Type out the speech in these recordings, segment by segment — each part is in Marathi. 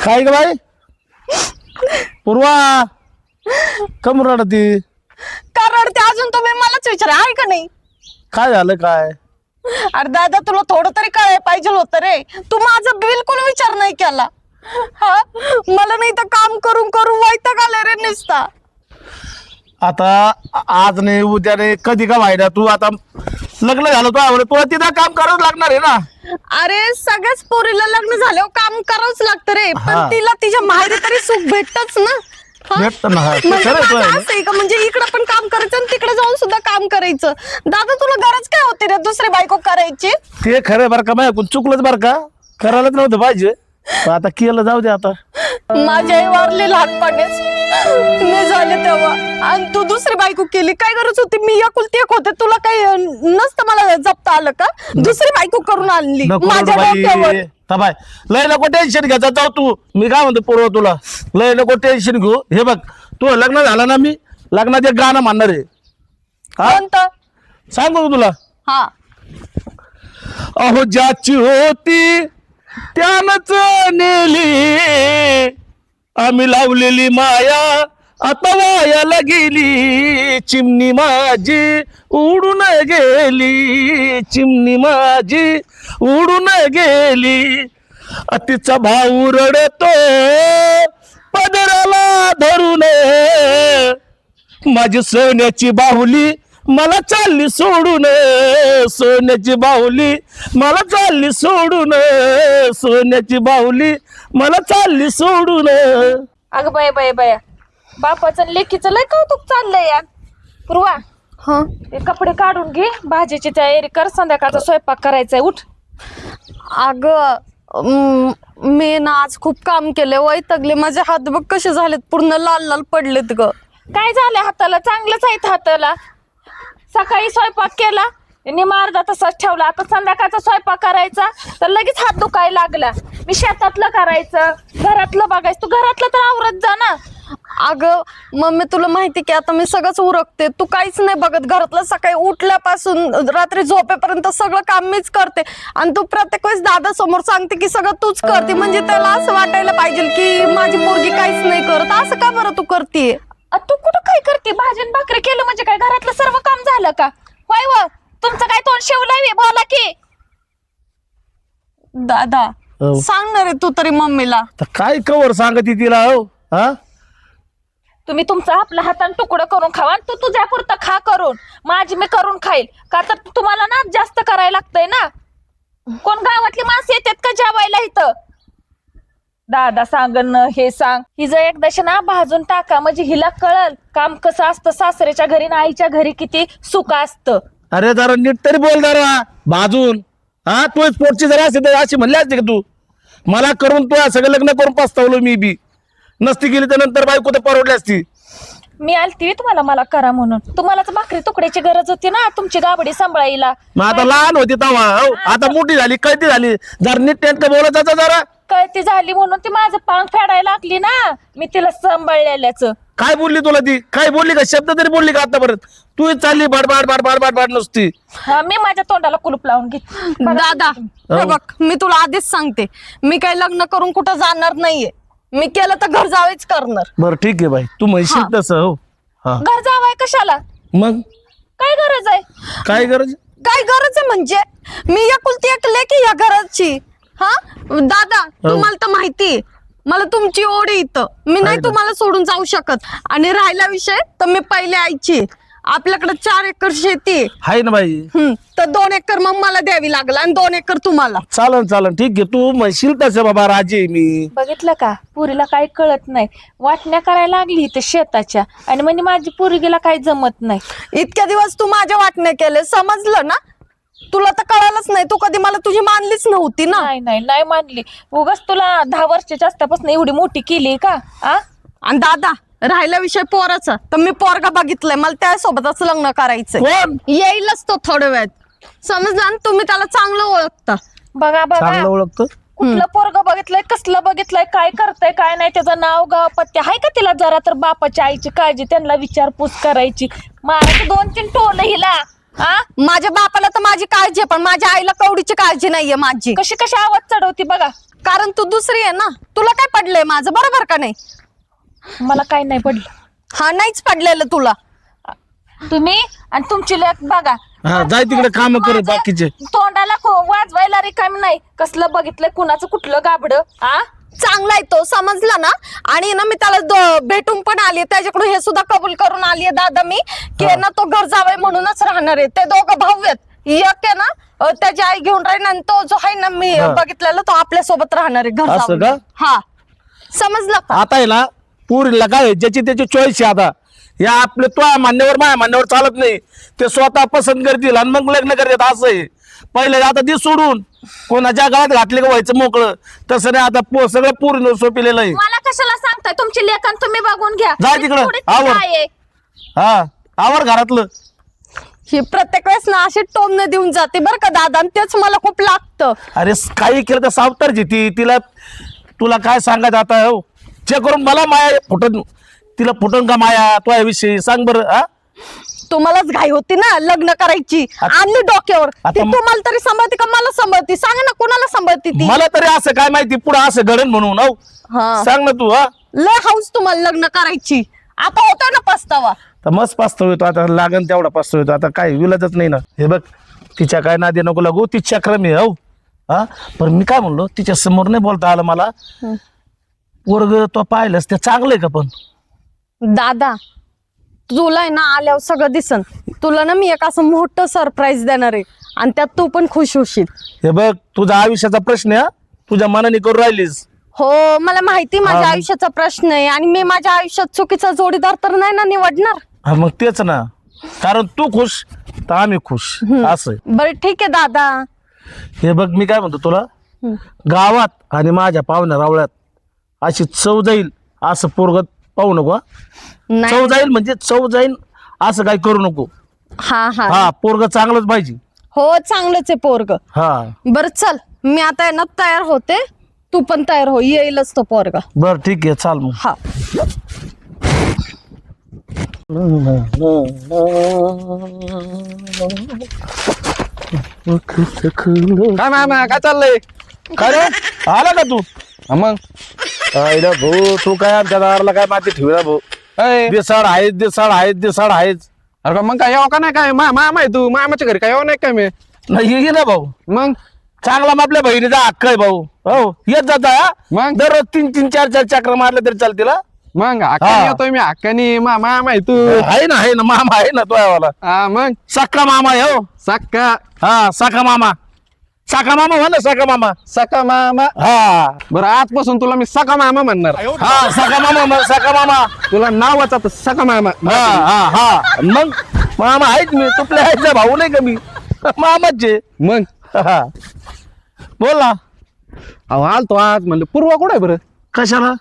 काय ग बाई पूर्वा कम रडती? का रडते अजून तुम्ही मलाच विचारा आहे का नाही? काय झालं काय? अरे दादा तुला थोडं तरी कळायला पाहिजे होतं रे. तू माझा बिलकुल विचार नाही केला. हा मला नाही तर काम करून करून वैताग आलाय रे नुसता. आता आज नाही उद्या नाही कधी का व्हायला तू आता लग्न झालं तू आवडत तुला तिथं काम करावं लागणार आहे ना. अरे सगळ्याच पोरीला लग्न झाल्यावर काम करावंच लागतं रे. हा. पण तिला तिच्या माहेरी तरी सुख भेटतच ना. हा? भेटतं ना, हा. ते म्हणजे खरं आहे माझं तुझं. असं आहे का म्हणजे इकडे पण काम करायचं आणि तिकडे जाऊन सुद्धा काम करायचं. दादा तुला गरज काय होती रे दुसरी बायको करायची? ते खरं बरं का माझ्या चुकलंच बरं का करायलाच नव्हतं पाहिजे पण आता केलं जाऊ दे आता. माझी आई वारली लहानपणीच मी झाले तेव्हा आणि तू दुसरी बायको केली. काय गरज होती? मी एकुलती एक होते. तुला काही नसतं मला जपता आलं का? दुसरी बायको करून आणली नको माझ्या रडू डोक्यावर. बाई तबाय लय नको टेन्शन घ्यायचं जाऊ तू. मी काय म्हणतो पूर्व तुला लय नको टेन्शन घेऊ. हे बघ तू लग्न झालं ना मी लग्नात एक गाणं म्हणणार आहे. हा कोणतं? सांगू तुला. हा अहो ज्याची होती त्यानंच नेली आम्ही लावलेली माया आता वायाला गेली. चिमणी माझी उडून गेली चिमणी माझी उडून गेली. तिचा भाऊ रडतो पदराला धरून माझी सोन्याची बाहुली मला चालली सोडून. सोन्याची बाहुली मला चालली सोडून. सोन्याची बाहुली मला चालली सोडून. अगं बाय बाय बाया बापाचं आणि लेकीचं लय कौतुक चाललंय या. पूर्वा हा ते कपडे काढून घे भाजीची तयारी कर संध्याकाळचा स्वयंपाक करायचाय उठ. अगं मी ना आज खूप काम केले वैतागले. माझे हात बघ कसे झालेत पूर्ण लाल लाल पडलेत ग. काय झालं हाताला? चांगलंच आहेत हाताला. सकाळी स्वयंपाक केला निमा अर्धा तसाच ठेवला. आता संध्याकाळचा स्वयंपाक करायचा तर लगेच हात दुखायला लागला. मी शेतातलं करायचं घरातलं बघायचं. तू घरातलं तर आवरत जा ना. अगं मम्मी तुला माहिती की आता मी सगळंच उरकते. तू काहीच नाही बघत. घरातलं सकाळी उठल्यापासून रात्री झोपेपर्यंत सगळं काम मीच करते आणि तू प्रत्येक वेळेस दादा समोर सांगते की सगळं तूच करते. म्हणजे त्याला असं वाटायला पाहिजे की माझी पोरगी काहीच नाही करत. असं का बरं तू करते? तू कुठं काय करते? भाजन भाकरी केलं म्हणजे काय घरातलं सर्व काम झालं का? होय व तुमचं काय तोंड शिवलंय बोला की. दादा हो. सांगणार आहे तू तरी मम्मीला. तर काय कवर सांगते तिला हो. हा तुम्ही तुमचं आपल्या हाताने तुकडं करून खावा आणि तू तुझ्या पुरतं खा करून. माझी मी करून खाईल का तर तुम्हाला ना जास्त करायला लागतंय ना. कोण गावातली माणसं येतात का जेवायला इथं? दादा सांगन हे सांग. हिचं एकदाशी ना भाजून टाका म्हणजे हिला कळल काम कसं असतं सासऱ्याच्या घरी आणि आईच्या घरी किती सुख असतं. अरे जरा नीट तरी बोल जरा भाजून. हा तू पोटची जरा असे अशी म्हणली असते का तू मला करून तू सगळं लग्न करून पस्तावलो मी बी. नसती गेली तर नंतर बायको तर परवडली असती. मी आलती तुम्हाला मला करा म्हणून. तुम्हालाच भाकरी तुकड्याची गरज होती ना तुमची गाबडी सांभाळायला. मग आता लहान होती तेव्हा हो आता मोठी झाली कळती झाली जरा नीट नीट बोलत जाता जरा. कळती झाली म्हणून ती माझं पांग फेडायला लागली ना. मी तिला सांभाळलेल्याच. काय बोलली तुला ती? काय बोलली का? शब्द तरी बोलली का आतापर्यंत? तू चालली बाड बाड नुसती. मी माझ्या तोंडाला कुलूप लावून घेते. दादा हे बघ मी तुला आधीच सांगते मी काही लग्न करून कुठं जाणार नाहीये. मी केलं तर घर जावेच करणार. बरं ठीक आहे बाई तू म्हणशील तसं हो. हा घर जावाय कशाला? मग काय गरज आहे? काय गरज? काय गरज आहे म्हणजे? मी एकुलती एक लेकी या घराची. हा दादा तुम्हाला तर माहिती मला तुमची ओढ आहे इथं. मी नाही तुम्हाला सोडून जाऊ शकत. आणि राहिला विषय तर मी पहिले आईची. आपल्याकडे 4 एकर शेती आहे ना बाई. तर 2 एकर मग मला द्यावी लागला आणि 2 एकर तुम्हाला. चालन ठीक आहे तू म्हणशील तसं बाबा राजे मी. बघितलं का पुरीला काही कळत नाही. वाटण्या करायला लागली इथे शेताच्या आणि म्हणजे माझी पोरगीला काही जमत नाही. इतक्या दिवस तू माझ्या वाटणे केले समजलं ना. तुला तर कळालंच नाही. तू कधी मला तुझी मानलीच नव्हती ना. नाही मानली. उगाच तुला 10 वर्षाच्या असल्यापासून एवढी मोठी केली का? आणि दादा राहिला विषय पोराचा तर मी पोरगा बघितलंय. मला त्यासोबतच लग्न करायचंय. कोण? येईलच तो थोड्या वेळात समजलं ना. तुम्ही त्याला चांगलं ओळखता. बघा चांगलं ओळखतो. कुठलं पोरग बघितलंय कसलं बघितलंय काय करतंय काय नाही त्याचं नाव गाव पत्ते आहे का तिला? जरा तर बापाच्या आईची काळजी त्यांना विचारपूस करायची. मारायचं 2-3 टोल हिला. हा माझ्या बापाला तर माझी काळजी आहे, पण माझ्या आईला कवडीची काळजी नाहीये माझी. कशी कशी आवाज चढवती बघा. कारण तू दुसरी आहे ना. तुला काय पडलंय माझं, बरोबर का नाही? मला काही नाही पडलं. हा, नाहीच पडलेलं तुला. तुम्ही आणि तुमची लेक बघा. हा जाय तिकडे काम कर माझं बाकीचे. तोंडाला वाजवायला रिकाम नाही. कसलं बघितलंय कुणाचं कुठलं गाबड. हा चांगला आहे तो, समजला ना. आणि ना मी त्याला भेटून पण आली, त्याच्याकडून हे सुद्धा कबूल करून आली दादा मी, की ना तो घर जावई म्हणूनच राहणार आहे. ते दोघं भाऊ आहेत. एक आहे ना त्याची आई घेऊन राहील, आणि तो जो आहे ना मी बघितलेला तो आपल्या सोबत राहणार आहे घर असं जावई. का? हा, समजलं का? आता आहे ना पुरीला काय ज्याची त्याची चॉईस आहे. आता या आपले तो मान्यवर माझ्या मान्यवर चालत नाही. ते स्वतः पसंत करतील आणि मग लग्न करतात असं आहे. पहिले आता ती सोडून कोणाच्या गावात घातले का व्हायचं मोकळं, तसं नाही. आता सगळं पूर्ण सोपिलेलं आहे. मला कशाला सांगताय? तुमची लेखन तुम्ही बघून घ्या. जा तिकडं, थोडीच आवर. काय आहे. हा आवर घरातलं. ही प्रत्येक वेळेस ना अशी टोमणे देऊन जाते बरं का दादा, आणि तेच मला खूप लागतं. अरे काही केलं तर सावतारची ती. तिला तुला काय सांगायचं आता हो. चेक करून मला माया फुटन, तिला फुटन का माया तो विषयी सांग बरं. हा तुम्हालाच घाई होती ना लग्न करायची, आणली डोक्यावर. ती तुम्हाला तरी सांभाळते का मला सांभाळते? सांगा ना, कोणाला सांभाळते ती? मला तरी असं काय माहिती पुढे असं घडण म्हणून. हो हा, सांग ना तू. हा लय हाऊस तुम्हाला लग्न करायची. आता होतोय ना पस्तावा. तर मस्त पास्तव येतो आता. लागन तेवढा पास्तव येतो आता. काय विलाजच नाही ना. हे बघ तिच्या काय नादी नको लागू. ती चक्रम आहे. हो हा, पण मी काय म्हणलो, तिच्या समोर नाही बोलता आलं मला. वर्ग तो पाहिलंस ते चांगलंय का? पण दादा तुला आहे ना आल्यावर सगळं दिसन. तुला ना मी एक असं मोठं सरप्राईज देणार आहे, आणि त्यात तू पण खुश होशील. हे बघ तुझा आयुष्याचा प्रश्न आहे. हा तुझ्या मनाने करून राहिलीस. हो, मला माहिती माझ्या आयुष्याचा प्रश्न आहे, आणि मी माझ्या आयुष्यात चुकीचा जोडीदार तर नाही ना निवडणार. हा मग तेच ना. कारण तू खुश तर आम्ही खुश असं आहे. बरं ठीक आहे दादा. हे बघ मी काय म्हणतो तुला, गावात आणि माझ्या पाहुण्या रावळ्यात अशी चव जाईल असं पोरग पाहू नको. हा? नाही. चव जाईल म्हणजे चव जाईल असं काही करू नको. हा हा हा पोरग चांगलंच पाहिजे. हो, चांगलंच आहे पोरग. हा बरं चल, मी आता आहे ना तयार होते, तू पण तयार हो, येईलच तो पोरगा. बर ठीक आहे चाल मग. हा, काय मामा काय चाललंय? काय रे आला का तू? मग आईला भाऊ तू काय आमच्या दाराला काय माती ठेवला भाऊ. अय, दिसाड आहेच दिसाड आहेच दिसाड आहेच. अरे का मग काय यावं का नाही? काय मामा आहे तू, मामाच्या घरी काय यावं नाही काय मी? नाही ये ना भाऊ. मग चांगला मग आपल्या बहिणीचा हक्क आहे भाऊ. हो येत जाता. हा? मग दररोज 3-3 4-4 चक्र मारले तरी चालतील. हा? मग हक्कानी हा. येतोय मी, हक्कानी. मामा आहे तू. आहे ना मामा आहे ना तो वाला. हा मग सक्का मामा आहे. हो सक्का हा सखा मामा. सखा मामा हो ना सखा मामा. सका मामा. हा बरं आजपासून तुला मी सका मामा म्हणणार. हा सखा मामा मग सखा मामा. तुला नावाच आता सका मामा. हा हा हा मग मामा आहेत मी. तुपले आहेत भाऊ नाही का मी मामाचे. मग हा बोल ना. अहो आलतो आज, म्हणलं पूर्वा कुठं आहे बरं? कशाला?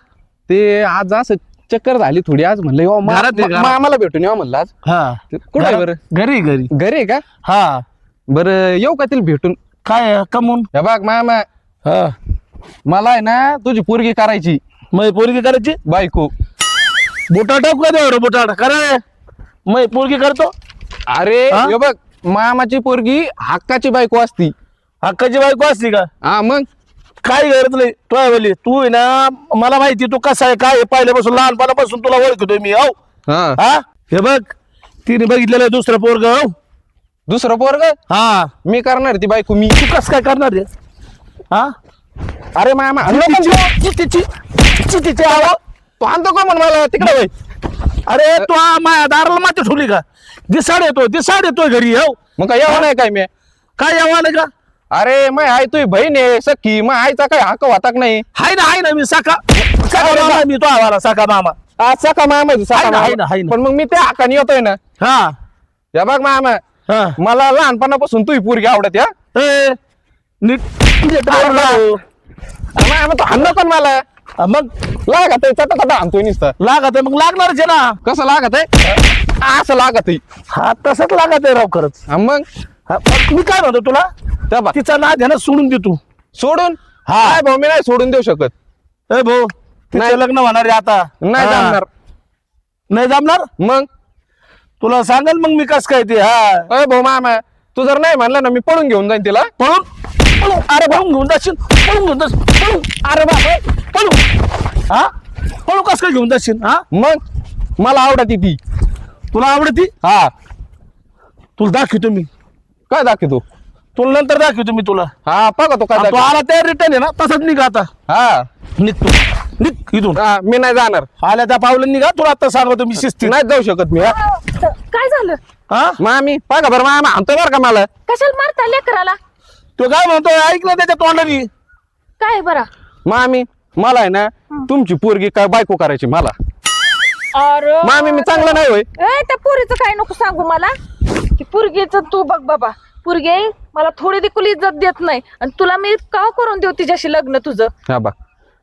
ते आज असं चक्कर झाली थोडी, आज म्हणलं येऊ घरात आहे, घरात. मामाला भेटून येऊ म्हणलं आज. हा कुठं आहे बरं? घरी घरी. घरी आहे का? हा बरं येऊ का तिला भेटून? काय कमून? हे बघ मामा, हा मला आहे ना तुझी पोरगी करायची मग पोरगी करायची. बायको. बुटा टाक का देवर बुटाड करे. मग पोरगी करतो. अरे हा? हे बघ, मामाची पोरगी हक्काची बायको असती. हक्काची बायको असती का? हा मग काय गरज नाही. तू आहे बोली तू आहे ना. मला माहिती तू कसा आहे काय आहे. पहिल्यापासून लहानपणापासून तुला ओळखतोय मी. हो हा हा हे बघ तिने बघितलेलं दुसरं पोरग. हो दुसरं पोरग हा मी करणार ती बायको मी. तू कस काय करणार रे? हा अरे मामा तिची आवा. तू आणतो का म्हण मला तिकडे बाई? अरे तू माझ्या दाराला माती ठेवली का? दिसाड येतोय घरी. हो मग काय येऊ नाही काय मी? काय यावं का? अरे मग आई तुझी बहीण आहे सख्खी, मग आईचा काय हक्क वाटाक नाही? हाय ना मी सखा मामा. मी तो आवाला सखा मामा. आज सका मामा आहे, सका हाय ना, मामा. हाय ना, हाय ना. पण मग मी त्या हक्काने येतोय ना. हा या बघ मामा, हा मला लहानपणापासून तुझी पोरगी आवडत. या ए, नीट मामा तो हाणलं पण मला मग लागत आहे, चटा आणतोय नुसतं. लागत आहे मग लागणारच आहे ना. कसं लागत आहे? असं लागत आहे. हा तसंच लागत आहे राव खरंच. हा मग हा, मग मी काय म्हणतो तुला, त्या बघ तिचा नाद आहे ना सोडून दे तू. सोडून. हा. नाही भाऊ, मी नाही सोडून देऊ शकत. ए भाऊ तिचं नाही. लग्न होणार आहे आता. नाही हा. जमणार. नाही जमणार. मग तुला सांगाल मग मी कस काय ते हा अय भाऊ मामा तू जर नाही म्हणला ना मी पळून घेऊन जाईन तिला. पळून पळून अरे पळून घेऊन जाशील पळून घेऊन जाशील पळून अरे बाबा पळू हा पळू कस काय घेऊन जाशील हा मग मला आवडती ती. तुला आवडती हा तुला दाखवतो मी काय दाखवतो. तुला नंतर दाखवतो मी तुला हा बघा तो काय तू दाखवतो. आला त्या रिटर्न आहे ना तसाच निघा आता हा निघतो निघ इथून हा, मी नाही जाणार. आल्या त्या पावलं निघा तुला आता सांगतो मी शिस्ती नाही जाऊ शकत मी. हा. काय झालं? हा मामी बघा बरं मामा आणतोय बरं का मला. कशाला मारता लेकराला? तो काय म्हणतो ऐक ना त्याच्या तोंडाने काय बरा? मामी मला आहे ना तुमची पोरगी काय बायको करायची मला. अरे मामी मी चांगला नाही होय. ए त्या पुरीचं काय नको सांगू मला. ती पुरगीच तू बघ बाबा. पुरगे मला थोडी देखील इज्जत देत नाही आणि तुला मी का करून देऊ तिच्याशी लग्न तुझं? हा बा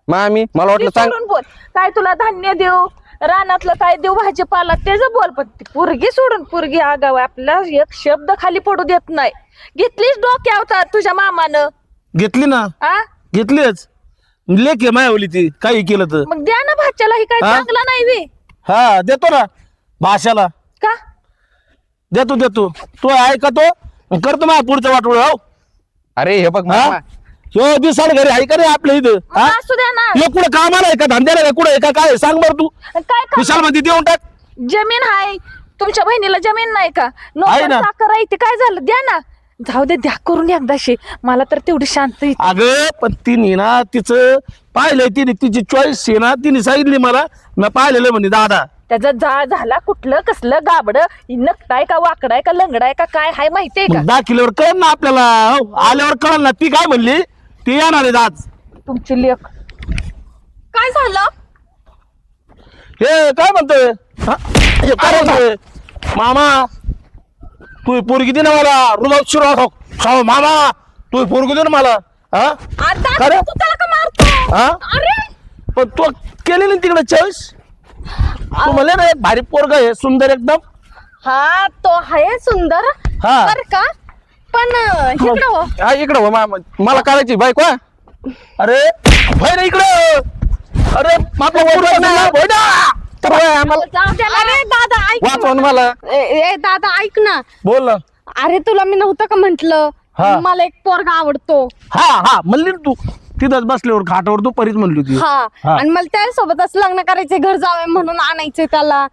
मामी मला ती वाटलं चांग सोडून बोल. काय तुला धान्य देऊ रानातलं काय देऊ भाजीपाला त्याचं बोल. पण ती पुरगी सोडून पुरगी आगाव आहे. आपला एक शब्द खाली पडू देत नाही. घेतलीच डोक्यावता तुझ्या मामानं. घेतली ना आ घेतलीच लेख आहे मायावली ती काही केलं तर मग द्या ना भाच्याला. ही काय हा? चांगला नाही वे हा देतो ना भाषाला का? देतो देतो तो ऐकतो करतो माझ्या पुढचं वाटोळ हो अरे हे बघ मामा ह्यो दिसाड घरी आहे का रे आपल्या इथं मग हा असू द्या ना. ह्यो कुठं कामाला आहे का धंद्याला आहे कुठं आहे का काय सांग बरं तू काय काम? विशाल मध्ये देऊन टाक जमीन आहे तुमच्या बहिणीला जमीन नाही का? आहे नोकर ना. चाकर आहे ते काय झालं? द्या ना. जाऊ दे द्या करून एकदाशी. मला तर तेवढी शांत येते. अगं पण तिने ना तिचं पाहिलंय तिने तिची चॉईस आहे ना तिने सांगितली मला मी पाहिलेलं म्हणे दादा त्याचा जाळ झाला कुठलं कसलं गाबड नकटाय का वाकडाय का लंगडाय का काय हाय माहितीये का? मग दाखिल्यावर कळ ना आपल्याला हो, आल्यावर कळ ना ती काय म्हणली ती येणार आहे आज तुमची लेख काय झालं? हे काय म्हणतोय हा? हे काय म्हणतोय मामा तू पोरगी दे ना मला रुबाब शिरो मामा तू पोरगी दे ना मला हा आता खरं? तू त्याला का मारतो? हा अरे पण तू केली ना तिकडे चॉईस तू म्हणले ना एक भारी पोरग आहे सुंदर एकदम हा तो आहे सुंदर हा. बर का पण इकडं हो. हा इकडं हो मामा मला करायची बायको हा. अरे भाई ना इकडे अरे मापा पोरग ना भाई ना तर होय, आम्हाला जाऊ द्या ना. अरे दादा ऐक वाचवा ना. ना मला. ए दादा ऐक ना. बोल ना अरे तुला मी नव्हतं का म्हंटल हा. मला एक पोरगा आवडतो. हा हा म्हणली ना तू तिथंच बसल्यावर खाटावर तू परीच म्हणली होती हा हा. आणि मला त्यासोबतच लग्न करायचंय घर जावे म्हणून आणायचंय त्याला.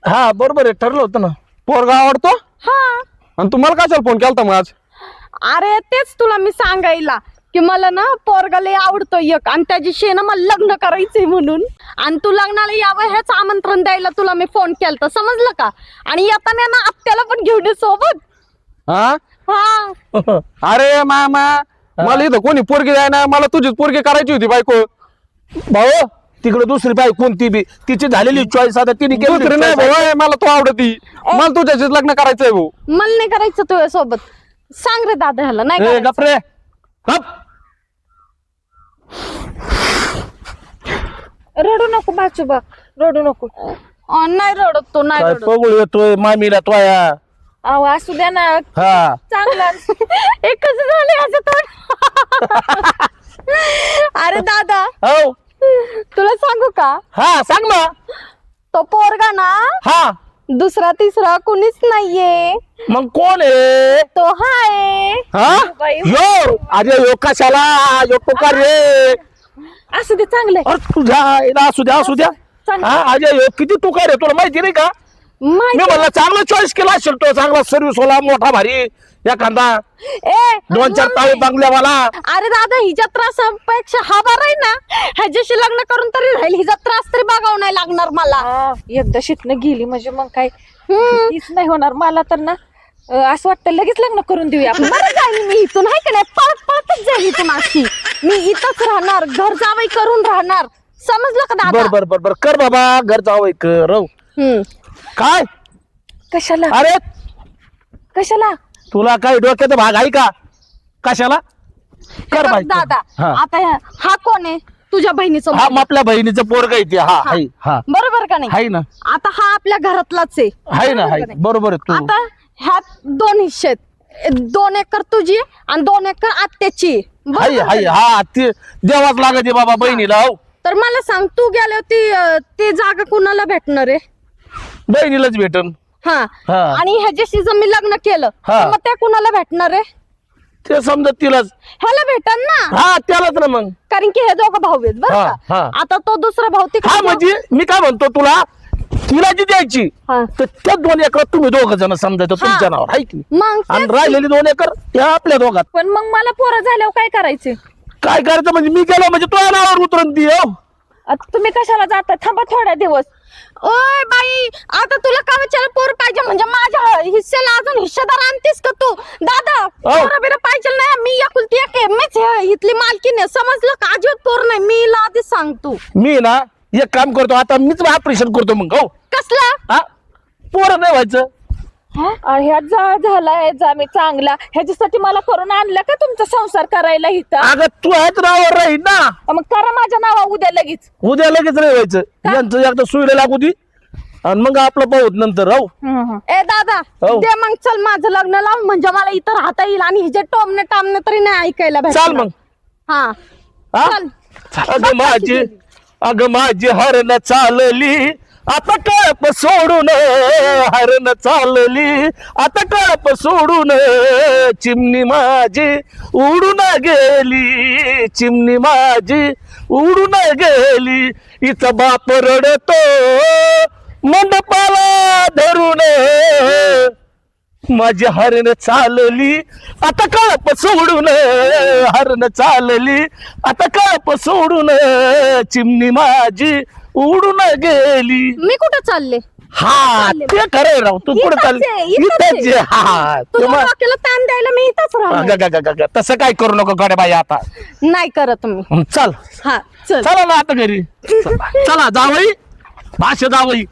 हा बरोबर आहे ठरलं होतं ना पोरगा आवडतो हा आणि तुम्हाला कशाला फोन केलता मग आज. अरे तेच तुला मी सांगायला की मला ना पोरगाला आवडतो एक आणि त्याच्याशी ना मला लग्न करायचंय म्हणून आणि तू लग्नाला यावं हेच आमंत्रण द्यायला तुला मी फोन केलता समजलं का? आणि येताना ना आत्याला पण घेऊन ये सोबत. हा हा अरे मामा मला इथं कोणी पोरगी द्याय ना मला तुझीच पोरगी करायची होती बायको. भाऊ तिकडे दुसरी बाई कोणती बी तिची झालेली चॉईस आता तिने केली दुसरी नाही भाऊ होय, मला तो आवडती मला तुझ्याशीच लग्न करायचंय भाऊ. मला नाही करायचं तुझ्या सोबत. सांग रे दादा ह्याला नाही ए, करायचं. गप रे गप रडू नको बाचूबा रडू नको. नाही रडत तो नाही काय रडत. पगळ येतोय मामीला तोया अहो असू द्या ना हा चांगला. हे कसं झालं असं तर अरे दादा हो तुला सांगू का हा सांग ना तो पोरगा ना हा दुसरा तिसरा कुणीच नाहीये. मग कोण आहे तो हाय. हा बाई. यो अरे यो कशाला यो टोकार रे असू दे चांगलंय. अरे तुझ्या आईला असू द्या असू द्या चांगलं. हा अजय यो किती टोकार आहे तुला माहिती नाही का मी माहिती म्हणलं चांगला चॉईस केला असेल तो चांगला सर्व्हिस वाला मोठा भारी एखादा ए 2-4 ताळे बांगल्यावाला अरे दादा हिच्या त्रासापेक्षा हा बरा आहे ना. ह्याच्याशी लग्न करून तरी राहील. हिचा त्रास तरी बघावं नाही लागणार मला. एकदा शिकणं गेली म्हणजे मग काय हम्म. हीच नाही होणार मला तर ना. असं वाटतं लगेच लग्न करून देऊया आपण. बरं जाईल मी इथून आहे का नाही पळत पळतच जाईल इथून अशी. मी इथंच राहणार घर जावई करून राहणार. समजलं का दादा? बर बर बर बर कर बाबा घर जावं कर हम्म. काय कशाला अरे कशाला तुला काही डोक्याचा भाग आहे का कशाला कर बघ बाई दादा हा. आता हा कोण आहे? तुझ्या बहिणीचं हा मुलगा. आपल्या बहिणीचं पोरग आहे ते हा हाय हा बरोबर का नाही? हाय ना आता हा आपल्या घरातलाच आहे. हाय ना हाय बरोबर का नाही? बरोबर आहे तू आता ह्यात 2 हिस्से आहेत. 2 एकर तुझी आणि 2 एकर आत्याची. बरोबर हाय का हाय नाही? हा ते देवाच लागत आहे बाबा बहिणीला हो तर मला सांग तू गेल्यावर ती जागा कुणाला भेटणार आहे? बहिणीलाच भेटन हा हा. आणि ह्याच्याशी जर मी लग्न केलं हा. तर मग त्या कुणाला भेटणार आहे? ते समजा तिलाच. ह्याला भेटन ना, हा त्यालाच ना मग. कारण की हे दोघं भाऊ आहेत बरं हा, का. हा. आता तो दुसरा भाऊ हा तिकडे म्हणजे मी काय म्हणतो तुला, तिला जी द्यायची हा. तर त्या 2 एकर तुम्ही 2 जण समजायचं हा. तुमच्या नावावर आहे की. मग आणि तेच- राहिलेली 2 एकर त्या आपल्या दोघात. पण मग मला पोरं झाल्यावर काय करायचे? काय करायचं म्हणजे मी गेलो म्हणजे तुझ्या नावावर उतरून दे. आता तुम्ही कशाला जाता? थांबा थोड्या दिवस. ओय बाई, आता तुला का विचार पोर पाहिजे म्हणजे माझ्या हिस्सेला अजून हिस्सेदार आणतेस का तू? दादा पोर बिर पाहिजे नाही, मी एकुलती एक आहे, मीच इथली मालकीण आहे, समजलं का? अजिबात पोर नाही, मी हिला आधीच सांगतो. मी ना एक काम करतो आता, मीच ऑपरेशन करतो मग. हो कसला? हा पोरं नाही व्हायचं. ह्या झालाय जा मी चांगला, ह्याच्यासाठी मला करून आणलं का तुमचा संसार करायला इथं? अगं तू आहेच नावावर राहील ना. मग करा माझ्या नावा उद्या लगेच. उद्या लगेच नाही व्हायचं, यांचं एकदा सुईला लागू दे आणि मग आपलं पाहूत नंतर. राहू ए दादा हो. दे मग, चल माझं लग्न लाव म्हणजे मला इथं राहता येईल आणि हिचे टोमणे टामणे तरी नाही ऐकायला भेटणार. चाल मग. हा हा? चल. अगं माझी हरण चालली आता कळप सोडून, हरण चालली आता कळप सोडून, चिमणी माझी उडून गेली, चिमणी माझी उडून गेली. इथं बाप रडतो मंडपाला धरून, माझी हरण चालली आता कळप सोडून, हरण चालली आता कळप सोडून, चिमणी माझी उडून गेली. मी कुठं चालले? हा ते खरं राव, तू पुढे चालली इथंच आहे. इथंच आहे. हा तुझ्या तुम्हा- डोक्याला ताण द्यायला मी इथंच राहणार. तसं काय करू नको गड्या बाई आता. नाही करत तुम्ही. चल हा चल. चला ना आता घरी. चला जावई, भाषा जावई.